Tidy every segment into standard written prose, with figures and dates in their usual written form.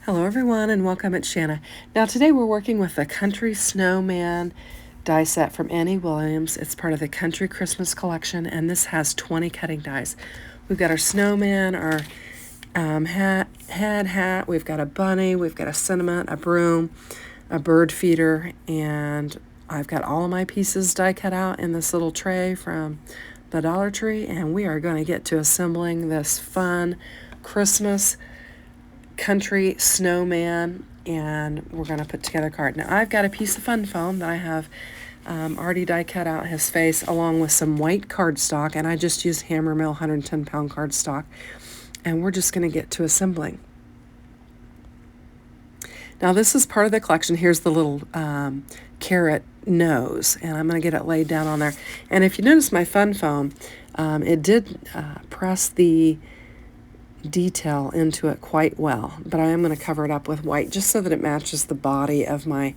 Hello everyone and welcome, it's Shanna. Now today we're working with the Country Snowman die set from Annie Williams. It's part of the Country Christmas collection and this has 20 cutting dies. We've got our snowman, our hat, we've got a bunny, we've got a sentiment, a broom, a bird feeder, and I've got all of my pieces die cut out in this little tray from the Dollar Tree, and we are going to get to assembling this fun Christmas country snowman, and we're going to put together a card. Now I've got a piece of fun foam that I have already die cut out his face along with some white cardstock, and I just used Hammer Mill 110-pound cardstock, and we're just going to get to assembling. Now this is part of the collection. Here's the little carrot nose, and I'm going to get it laid down on there. And if you notice my fun foam, it did press the detail into it quite well, but I am going to cover it up with white just so that it matches the body of my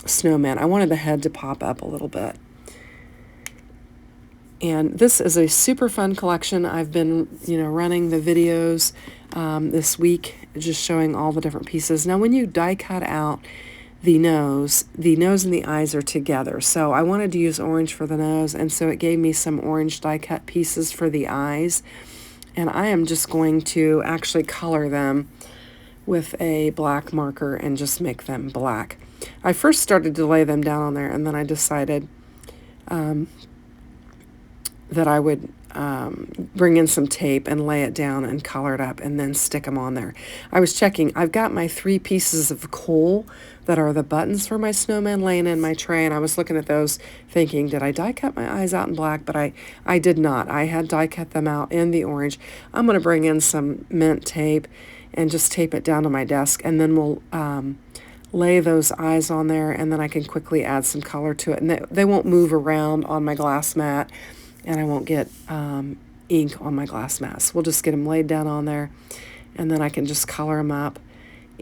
snowman. I wanted the head to pop up a little bit. And this is a super fun collection. I've been, running the videos this week, just showing all the different pieces. Now, when you die cut out the nose and the eyes are together. So I wanted to use orange for the nose, and so it gave me some orange die cut pieces for the eyes. And I am just going to actually color them with a black marker and just make them black. I first started to lay them down on there, and then I decided that I would bring in some tape and lay it down and color it up and then stick them on there. I was checking. I've got my 3 pieces of coal that are the buttons for my snowman laying in my tray, and I was looking at those thinking, did I die cut my eyes out in black? But I did not. I had die cut them out in the orange. I'm going to bring in some mint tape and just tape it down to my desk, and then we'll lay those eyes on there, and then I can quickly add some color to it. And they won't move around on my glass mat, and I won't get ink on my glass mat. So we'll just get them laid down on there, and then I can just color them up,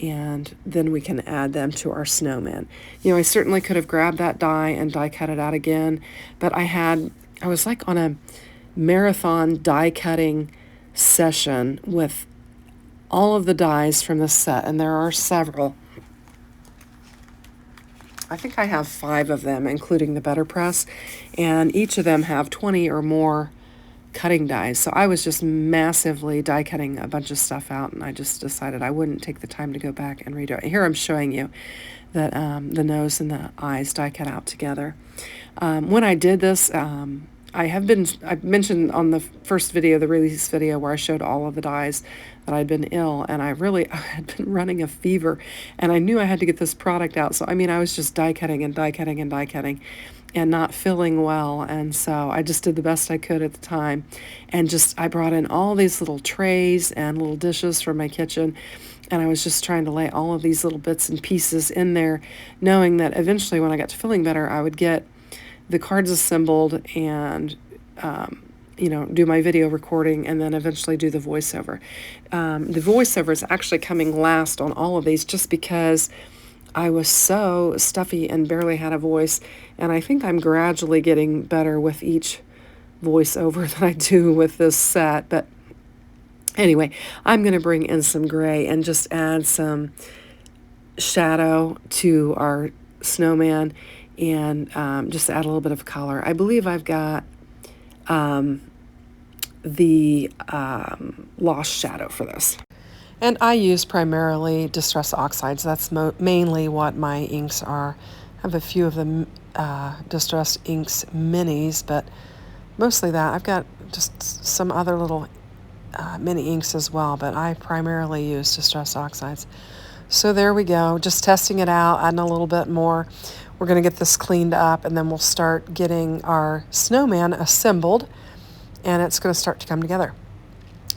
and then we can add them to our snowman. I certainly could have grabbed that die and die cut it out again, but I was like on a marathon die cutting session with all of the dies from this set, and there are several. I think I have 5 of them, including the Better Press, and each of them have 20 or more cutting dies. So I was just massively die cutting a bunch of stuff out, and I just decided I wouldn't take the time to go back and redo it. Here I'm showing you that the nose and the eyes die cut out together. When I did this, I mentioned on the first video, the release video, where I showed all of the dies that I'd been ill, and I had been running a fever, and I knew I had to get this product out. So, I was just die cutting and die cutting and die cutting and not feeling well. And so I just did the best I could at the time. And I brought in all these little trays and little dishes from my kitchen, and I was just trying to lay all of these little bits and pieces in there, knowing that eventually when I got to feeling better, I would get the cards assembled and, do my video recording, and then eventually do the voiceover. The voiceover is actually coming last on all of these just because I was so stuffy and barely had a voice, and I think I'm gradually getting better with each voiceover that I do with this set. But anyway, I'm going to bring in some gray and just add some shadow to our snowman, and just add a little bit of color. I believe I've got the lost shadow for this. And I use primarily Distress Oxides. That's mainly what my inks are. I have a few of the Distress Inks minis, but mostly that. I've got just some other little mini inks as well, but I primarily use Distress Oxides. So there we go, just testing it out, adding a little bit more. We're going to get this cleaned up, and then we'll start getting our snowman assembled, and it's going to start to come together.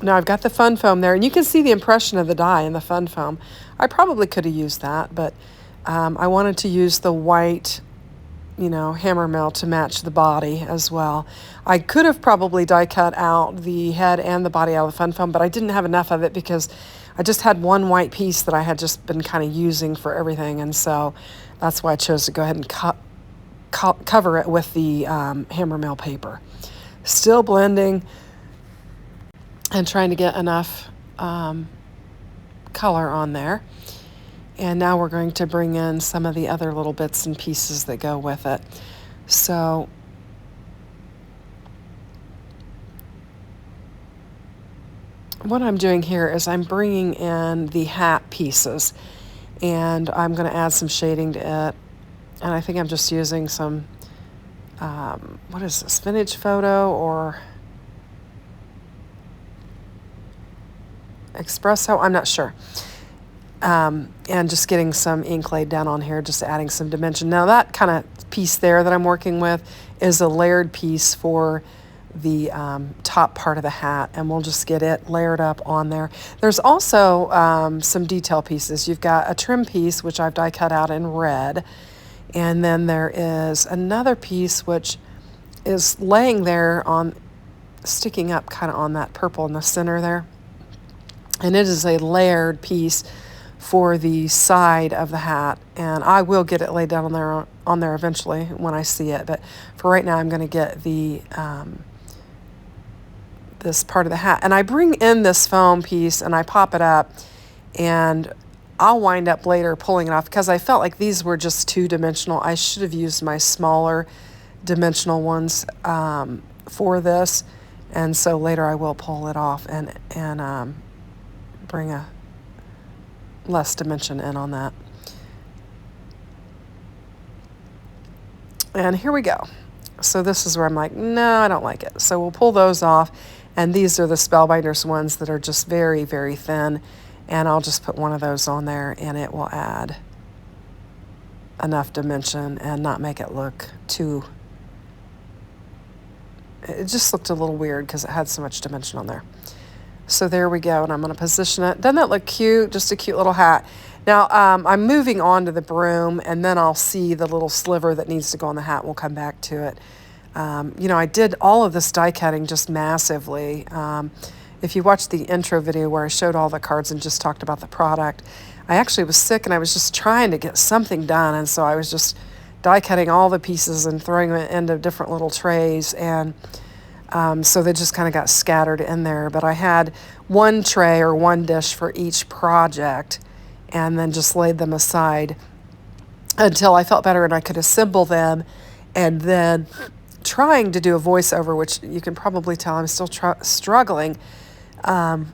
Now I've got the fun foam there, and you can see the impression of the die in the fun foam. I probably could have used that, but I wanted to use the white, hammer mill to match the body as well. I could have probably die cut out the head and the body out of the fun foam, but I didn't have enough of it because I just had one white piece that I had just been kind of using for everything, and so that's why I chose to go ahead and cover it with the hammer mill paper. Still blending and trying to get enough color on there. And now we're going to bring in some of the other little bits and pieces that go with it. So what I'm doing here is I'm bringing in the hat pieces, and I'm going to add some shading to it. And I think I'm just using some, what is this, vintage photo or espresso? I'm not sure. And just getting some ink laid down on here, just adding some dimension. Now that kind of piece there that I'm working with is a layered piece for the top part of the hat, and we'll just get it layered up on there. There's also some detail pieces. You've got a trim piece, which I've die cut out in red, and then there is another piece which is laying there on, sticking up kind of on that purple in the center there, and it is a layered piece for the side of the hat, and I will get it laid down on there eventually when I see it, but for right now I'm going to get the this part of the hat, and I bring in this foam piece and I pop it up, and I'll wind up later pulling it off because I felt like these were just two-dimensional. I should have used my smaller dimensional ones for this, and so later I will pull it off and bring a less dimension in on that. And here we go. So this is where I'm like, no, I don't like it. So we'll pull those off. And these are the Spellbinders ones that are just very, very thin. And I'll just put one of those on there, and it will add enough dimension and not make it look too... It just looked a little weird because it had so much dimension on there. So there we go, and I'm going to position it. Doesn't that look cute? Just a cute little hat. Now, I'm moving on to the broom, and then I'll see the little sliver that needs to go on the hat. We'll come back to it. You know, I did all of this die cutting just massively. If you watched the intro video where I showed all the cards and just talked about the product, I actually was sick, and I was just trying to get something done, and so I was just die cutting all the pieces and throwing them into different little trays, and so they just kind of got scattered in there. But I had one tray or one dish for each project, and then just laid them aside until I felt better and I could assemble them. And then trying to do a voiceover, which you can probably tell I'm still struggling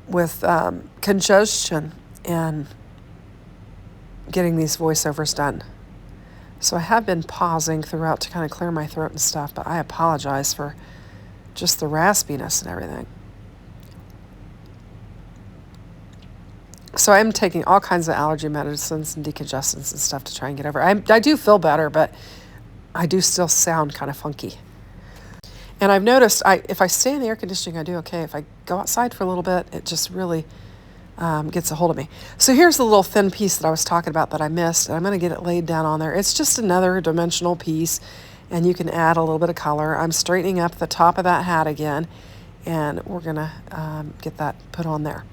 with congestion and getting these voiceovers done. So I have been pausing throughout to kind of clear my throat and stuff, but I apologize for just the raspiness and everything. So I'm taking all kinds of allergy medicines and decongestants and stuff to try and get over it. I do feel better, but I do still sound kind of funky. And I've noticed if I stay in the air conditioning, I do okay. If I go outside for a little bit, it just really gets a hold of me. So here's the little thin piece that I was talking about that I missed, and I'm going to get it laid down on there. It's just another dimensional piece, and you can add a little bit of color. I'm straightening up the top of that hat again, and we're going to get that put on there.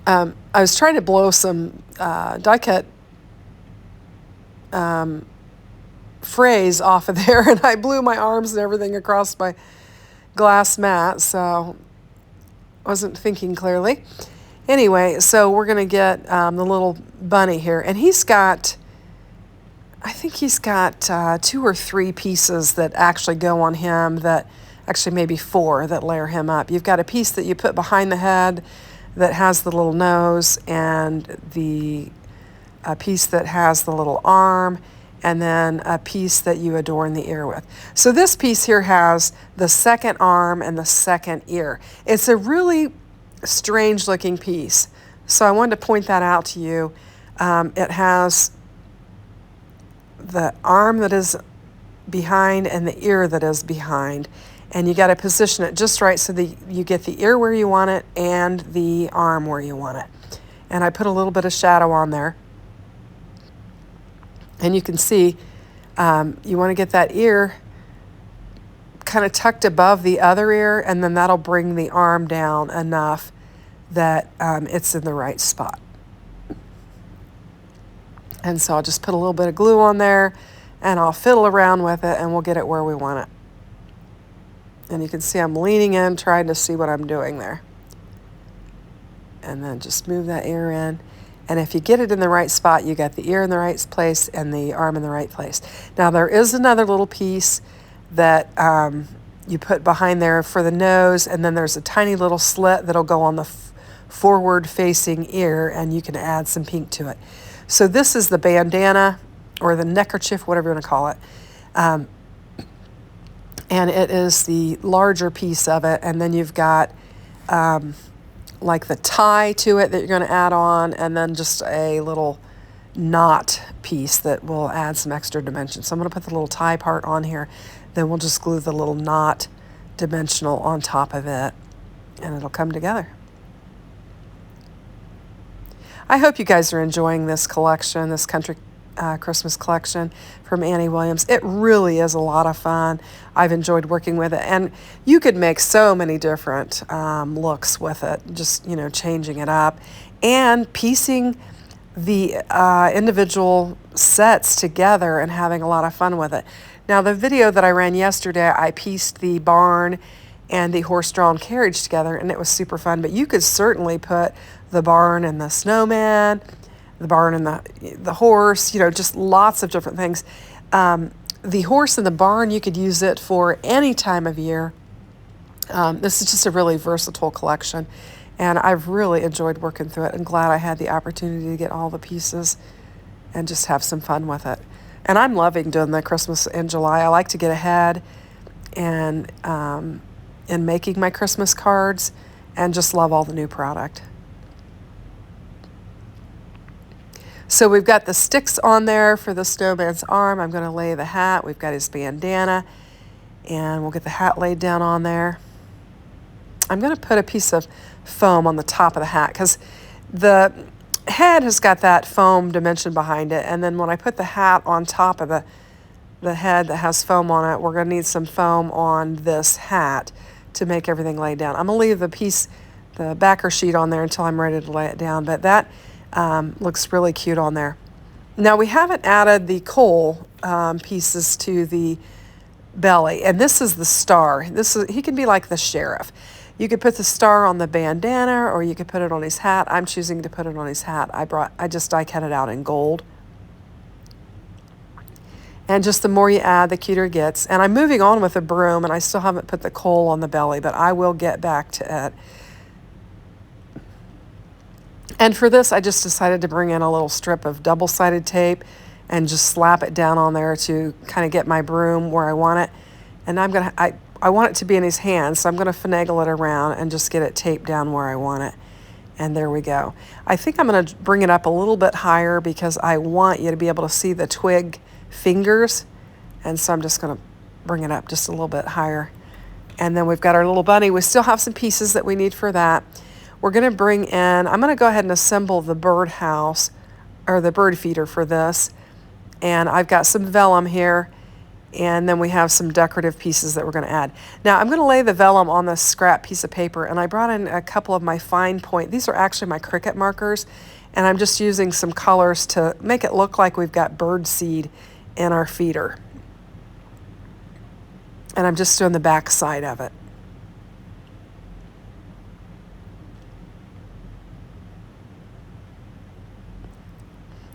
I was trying to blow some die cut phrase off of there, and I blew my arms and everything across my glass mat, so wasn't thinking clearly. Anyway, so we're going to get the little bunny here, and I think he's got 2 or 3 pieces that actually go on him, that actually maybe 4 that layer him up. You've got a piece that you put behind the head that has the little nose, and a piece that has the little arm, and then a piece that you adorn the ear with. So this piece here has the second arm and the second ear. It's a really strange looking piece. So I wanted to point that out to you. It has the arm that is behind and the ear that is behind. And you got to position it just right so that you get the ear where you want it and the arm where you want it. And I put a little bit of shadow on there. And you can see you want to get that ear kind of tucked above the other ear, and then that'll bring the arm down enough that it's in the right spot. And so I'll just put a little bit of glue on there, and I'll fiddle around with it, and we'll get it where we want it. And you can see I'm leaning in, trying to see what I'm doing there. And then just move that ear in. And if you get it in the right spot, you got the ear in the right place and the arm in the right place. Now there is another little piece that you put behind there for the nose, and then there's a tiny little slit that'll go on the forward facing ear, and you can add some pink to it. So this is the bandana or the neckerchief, whatever you want to call it. And it is the larger piece of it. And then you've got like the tie to it that you're going to add on, and then just a little knot piece that will add some extra dimension. So I'm going to put the little tie part on here. Then we'll just glue the little knot dimensional on top of it, and it'll come together. I hope you guys are enjoying this collection, this country Christmas collection from Annie Williams. It really is a lot of fun. I've enjoyed working with it, and you could make so many different looks with it, just, you know, changing it up and piecing the individual sets together and having a lot of fun with it. Now, the video that I ran yesterday, I pieced the barn and the horse-drawn carriage together, and it was super fun. But you could certainly put the barn and the snowman, the barn and the horse, you know, just lots of different things. The horse and the barn, you could use it for any time of year. This is just a really versatile collection, and I've really enjoyed working through it. I'm glad I had the opportunity to get all the pieces and just have some fun with it. And I'm loving doing the Christmas in July. I like to get ahead and in making my Christmas cards, and just love all the new product. So we've got the sticks on there for the snowman's arm. I'm going to lay the hat. We've got his bandana, and we'll get the hat laid down on there. I'm going to put a piece of foam on the top of the hat because the head has got that foam dimension behind it. And then when I put the hat on top of the head that has foam on it, we're going to need some foam on this hat to make everything lay down. I'm going to leave the backer sheet on there until I'm ready to lay it down. But that looks really cute on there. Now we haven't added the coal pieces to the belly, and this is the star. He can be like the sheriff. You could put the star on the bandana, or you could put it on his hat. I'm choosing to put it on his hat. I just die cut it out in gold. And just the more you add, the cuter it gets. And I'm moving on with a broom, and I still haven't put the coal on the belly, but I will get back to it. And for this, I just decided to bring in a little strip of double-sided tape and just slap it down on there to kind of get my broom where I want it. And I want it to be in his hands, so I'm going to finagle it around and just get it taped down where I want it. And there we go. I think I'm going to bring it up a little bit higher because I want you to be able to see the twig fingers. And so I'm just going to bring it up just a little bit higher. And then we've got our little bunny. We still have some pieces that we need for that. We're going to bring in, I'm going to go ahead and assemble the bird house or the bird feeder for this. And I've got some vellum here, and then we have some decorative pieces that we're going to add. Now I'm going to lay the vellum on this scrap piece of paper, and I brought in a couple of my fine point. These are actually my Cricut markers, and I'm just using some colors to make it look like we've got bird seed in our feeder. And I'm just doing the back side of it.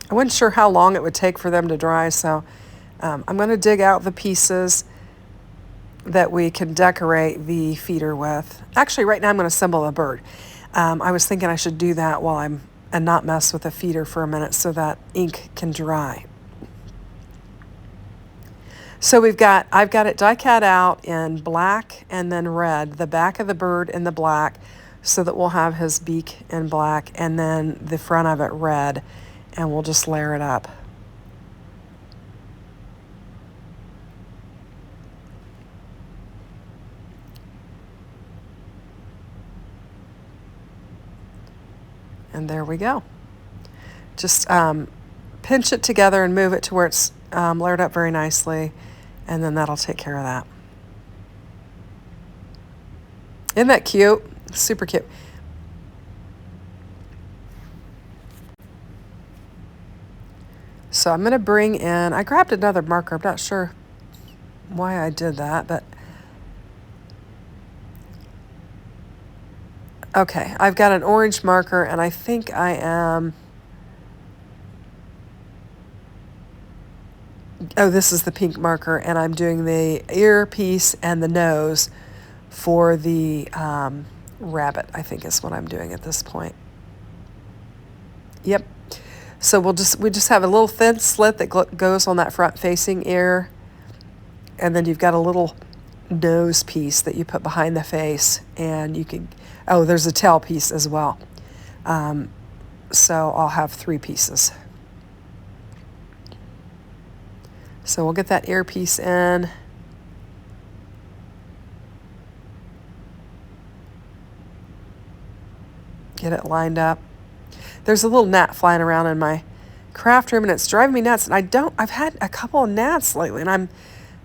I wasn't sure how long it would take for them to dry, so I'm going to dig out the pieces that we can decorate the feeder with. Actually, right now I'm going to assemble a bird. I was thinking I should do that and not mess with the feeder for a minute so that ink can dry. So I've got it die cut out in black and then red, the back of the bird in the black, so that we'll have his beak in black, and then the front of it red. And we'll just layer it up. And there we go. Just pinch it together and move it to where it's layered up very nicely, and then that'll take care of that. Isn't that cute? Super cute. So I'm going to bring in, I grabbed another marker. I'm not sure why I did that, but Okay, I've got an orange marker, and I think I am... Oh, this is the pink marker, and I'm doing the earpiece and the nose for the rabbit, I think is what I'm doing at this point. Yep. So we just have a little thin slit that goes on that front-facing ear, and then you've got a little nose piece that you put behind the face, and you can... Oh, there's a tail piece as well. So I'll have 3 pieces. So we'll get that earpiece in. Get it lined up. There's a little gnat flying around in my craft room, and it's driving me nuts. And I've had a couple of gnats lately, and I'm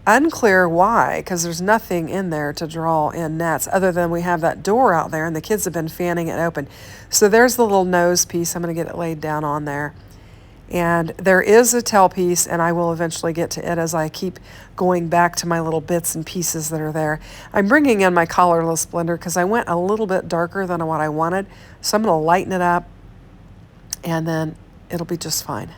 unclear why, because there's nothing in there to draw in gnats other than we have that door out there, and the kids have been fanning it open. So there's the little nose piece. I'm going to get it laid down on there. And there is a tail piece, and I will eventually get to it as I keep going back to my little bits and pieces that are there. I'm bringing in my colorless blender because I went a little bit darker than what I wanted. So I'm going to lighten it up, and then it'll be just fine.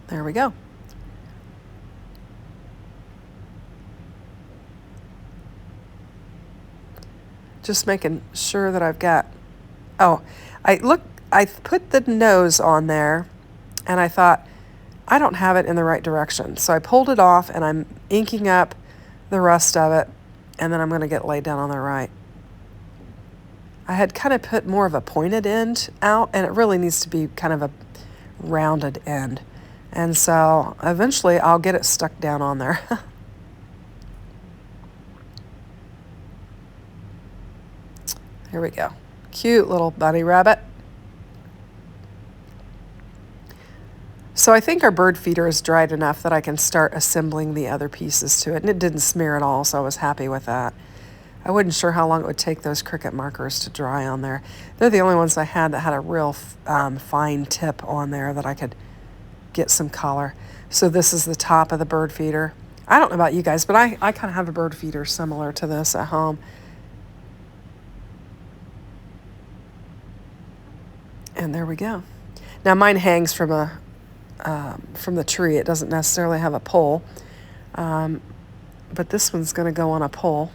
There we go. Just making sure that I've got... Oh, I put the nose on there, and I thought, I don't have it in the right direction. So I pulled it off, and I'm inking up the rest of it, and then I'm going to get laid down on the right. I had kind of put more of a pointed end out, and it really needs to be kind of a rounded end. And so eventually I'll get it stuck down on there. Here we go. Cute little bunny rabbit. So I think our bird feeder is dried enough that I can start assembling the other pieces to it. And it didn't smear at all, so I was happy with that. I wasn't sure how long it would take those Cricut markers to dry on there. They're the only ones I had that had a real fine tip on there that I could get some color. So this is the top of the bird feeder. I don't know about you guys, but I kind of have a bird feeder similar to this at home. And there we go. Now mine hangs from the tree. It doesn't necessarily have a pole, but this one's going to go on a pole.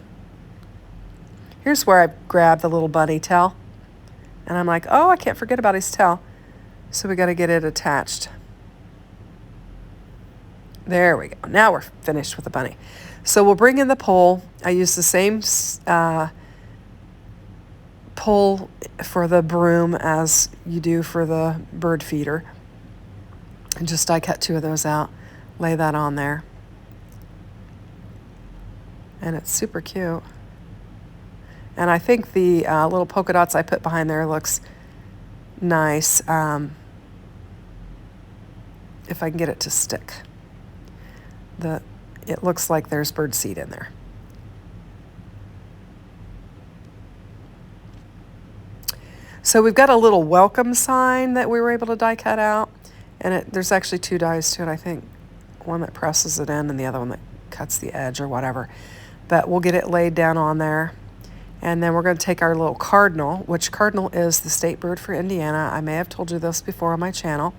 Here's where I grabbed the little bunny tail, and I'm like, oh, I can't forget about his tail. So we got to get it attached. There we go. Now we're finished with the bunny. So we'll bring in the pole. I use the same pole for the broom as you do for the bird feeder. And just die cut 2 of those out, lay that on there. And it's super cute. And I think the little polka dots I put behind there looks nice, if I can get it to stick. It looks like there's bird seed in there. So we've got a little welcome sign that we were able to die cut out. And there's actually 2 dies to it, I think. One that presses it in and the other one that cuts the edge or whatever. But we'll get it laid down on there. And then we're going to take our little cardinal, which cardinal is the state bird for Indiana. I may have told you this before on my channel,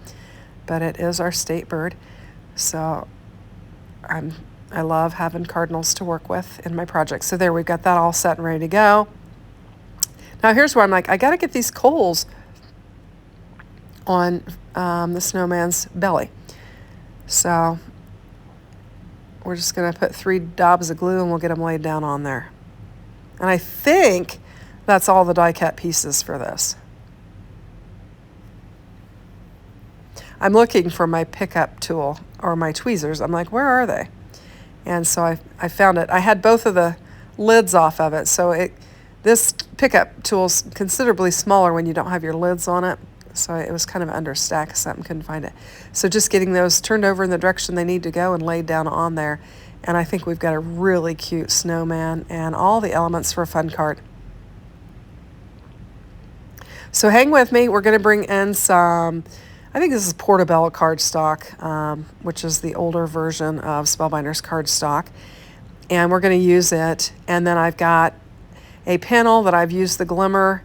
but it is our state bird. So I love having cardinals to work with in my project. So there, we've got that all set and ready to go. Now here's where I'm like, I got to get these coals on the snowman's belly. So we're just going to put 3 daubs of glue and we'll get them laid down on there. And I think that's all the die cut pieces for this. I'm looking for my pickup tool or my tweezers. I'm like, where are they? And so I found it. I had both of the lids off of it. So this pickup tool's considerably smaller when you don't have your lids on it. So it was kind of under stack of something, couldn't find it. So just getting those turned over in the direction they need to go and laid down on there. And I think we've got a really cute snowman and all the elements for a fun card. So hang with me. We're going to bring in some I think this is Portobello cardstock, which is the older version of Spellbinders cardstock. And we're going to use it. And then I've got a panel that I've used the glimmer.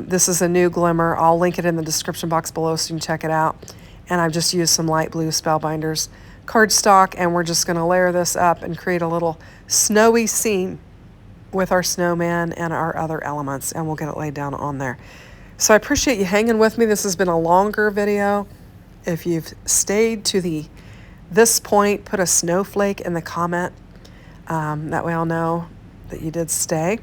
This is a new glimmer. I'll link it in the description box below so you can check it out. And I've just used some light blue Spellbinders cardstock, and we're just going to layer this up and create a little snowy scene with our snowman and our other elements, and we'll get it laid down on there. So I appreciate you hanging with me. This has been a longer video. If you've stayed to this point, put a snowflake in the comment. That way I'll know that you did stay.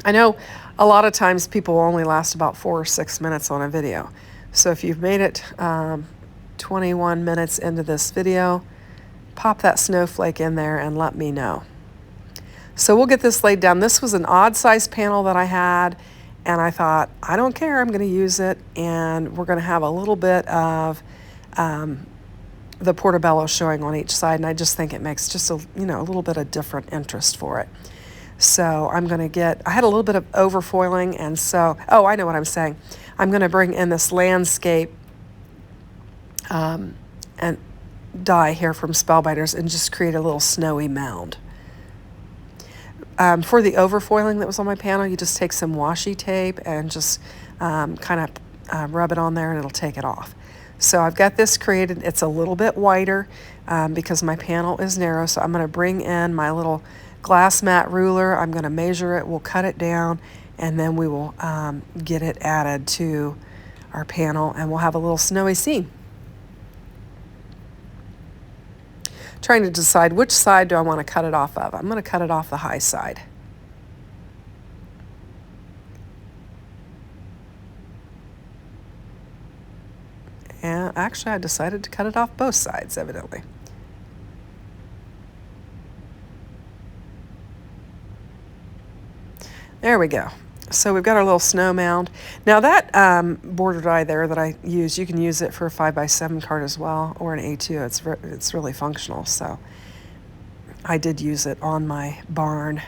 I know a lot of times people will only last about 4 or 6 minutes on a video. So if you've made it 21 minutes into this video, pop that snowflake in there and let me know. So we'll get this laid down. This was an odd size panel that I had, and I thought, I don't care, I'm going to use it, and we're going to have a little bit of the Portobello showing on each side, and I just think it makes just a little bit of different interest for it. So I'm going to I had a little bit of overfoiling, and so, I know what I'm saying. I'm going to bring in this landscape and dye here from Spellbinders and just create a little snowy mound. For the overfoiling that was on my panel, you just take some washi tape and just kind of rub it on there, and it'll take it off. So I've got this created. It's a little bit wider because my panel is narrow, so I'm going to bring in my little glass mat ruler. I'm going to measure it. We'll cut it down, and then we will get it added to our panel, and we'll have a little snowy scene. Trying to decide which side do I want to cut it off of. I'm going to cut it off the high side. And actually I decided to cut it off both sides, evidently. There we go. So we've got our little snow mound. Now that border die there that I use, you can use it for a 5x7 card as well, or an A2. It's really functional. So I did use it on my barn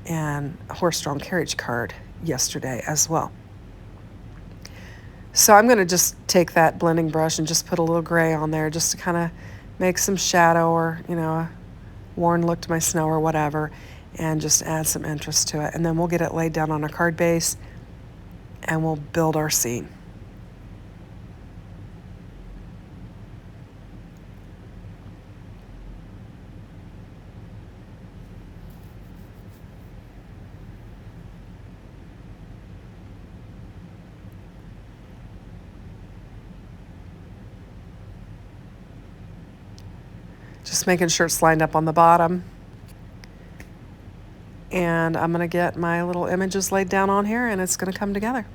and horse-drawn carriage card yesterday as well. So I'm going to just take that blending brush and just put a little gray on there just to kind of make some shadow, or a worn look to my snow or whatever, and just add some interest to it. And then we'll get it laid down on a card base, and we'll build our scene. Just making sure it's lined up on the bottom. And I'm going to get my little images laid down on here, and it's going to come together.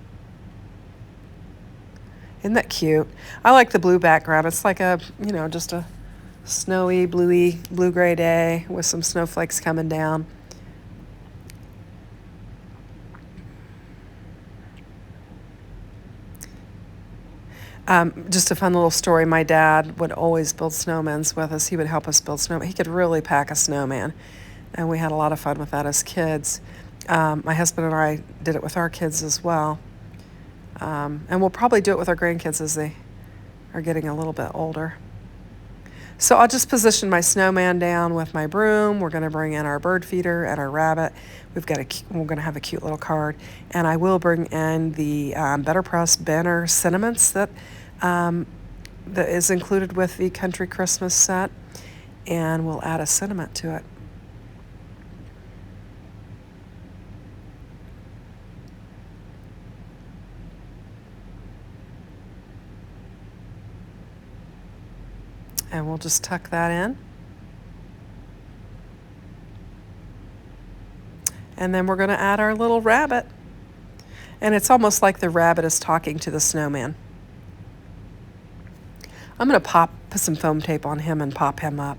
Isn't that cute? I like the blue background. It's like just a snowy, blue-gray day with some snowflakes coming down. Just a fun little story. My dad would always build snowmen with us. He would help us build snowmen. He could really pack a snowman, and we had a lot of fun with that as kids. My husband and I did it with our kids as well, and we'll probably do it with our grandkids as they are getting a little bit older. So I'll just position my snowman down with my broom. We're going to bring in our bird feeder and our rabbit. We're going to have a cute little card, and I will bring in the Better Press banner sentiments that is included with the Country Christmas set, and we'll add a sentiment to it. And we'll just tuck that in. And then we're going to add our little rabbit. And it's almost like the rabbit is talking to the snowman. I'm going to put some foam tape on him and pop him up.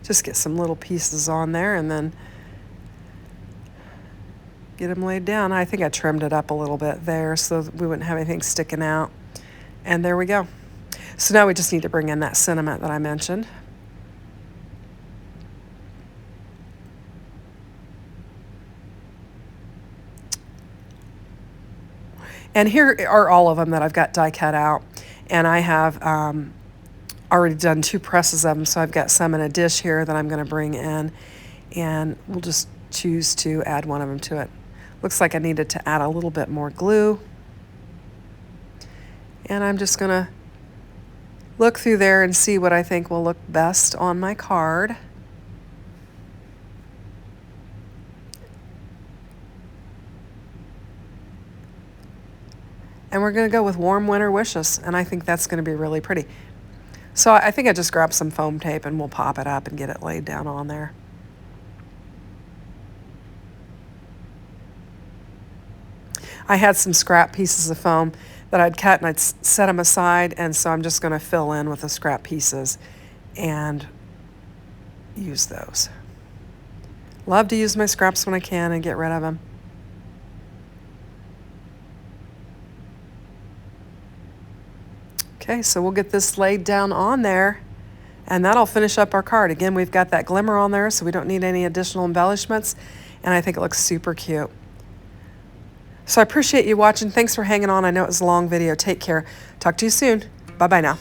Just get some little pieces on there, and then get them laid down. I think I trimmed it up a little bit there so we wouldn't have anything sticking out. And there we go. So now we just need to bring in that sentiment that I mentioned. And here are all of them that I've got die cut out. And I have already done 2 presses of them, so I've got some in a dish here that I'm going to bring in. And we'll just choose to add one of them to it. Looks like I needed to add a little bit more glue. And I'm just going to look through there and see what I think will look best on my card. And we're going to go with warm winter wishes, and I think that's going to be really pretty. So I think I just grabbed some foam tape and we'll pop it up and get it laid down on there. I had some scrap pieces of foam that I'd cut and I'd set them aside, and so I'm just going to fill in with the scrap pieces and use those. Love to use my scraps when I can and get rid of them. Okay, so we'll get this laid down on there, and that'll finish up our card. Again, we've got that glimmer on there, so we don't need any additional embellishments, and I think it looks super cute. So I appreciate you watching. Thanks for hanging on. I know it was a long video. Take care. Talk to you soon. Bye-bye now.